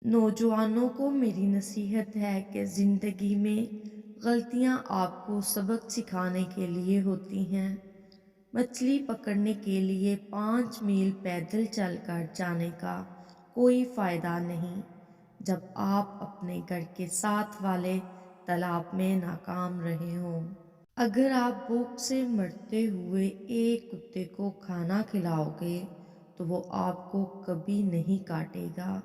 نوجوانوں کو میری نصیحت ہے کہ زندگی میں غلطیاں آپ کو سبق سکھانے کے لیے ہوتی ہیں۔ مچھلی پکڑنے کے لیے 5 میل پیدل چل کر جانے کا کوئی فائدہ نہیں جب آپ اپنے گھر کے ساتھ والے تالاب میں ناکام رہے ہوں۔ اگر آپ بھوک سے مرتے ہوئے ایک کتے کو کھانا کھلاؤ گے تو وہ آپ کو کبھی نہیں کاٹے گا۔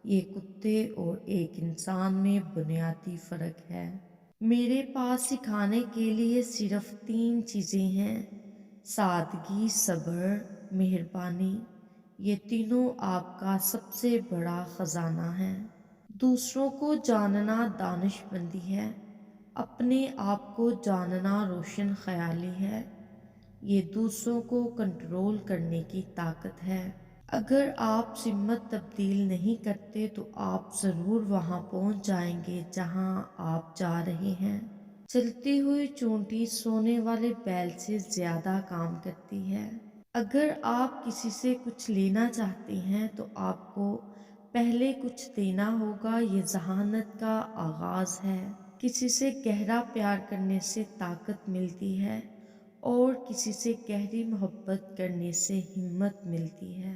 یہ کتے اور ایک انسان میں بنیادی فرق ہے۔ میرے پاس سکھانے کے لیے صرف 3 چیزیں ہیں: سادگی، صبر، مہربانی۔ یہ تینوں آپ کا سب سے بڑا خزانہ ہے۔ دوسروں کو جاننا دانش مندی ہے، اپنے آپ کو جاننا روشن خیالی ہے۔ یہ دوسروں کو کنٹرول کرنے کی طاقت ہے۔ اگر آپ سمت تبدیل نہیں کرتے تو آپ ضرور وہاں پہنچ جائیں گے جہاں آپ جا رہے ہیں۔ چلتی ہوئی چونٹی سونے والے بیل سے زیادہ کام کرتی ہے۔ اگر آپ کسی سے کچھ لینا چاہتے ہیں تو آپ کو پہلے کچھ دینا ہوگا۔ یہ ذہانت کا آغاز ہے۔ کسی سے گہرا پیار کرنے سے طاقت ملتی ہے اور کسی سے گہری محبت کرنے سے ہمت ملتی ہے۔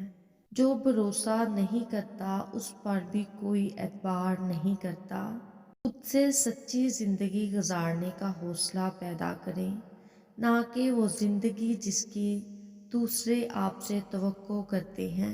جو بھروسہ نہیں کرتا اس پر بھی کوئی اعتبار نہیں کرتا۔ خود سے سچی زندگی گزارنے کا حوصلہ پیدا کریں، نہ کہ وہ زندگی جس کی دوسرے آپ سے توقع کرتے ہیں۔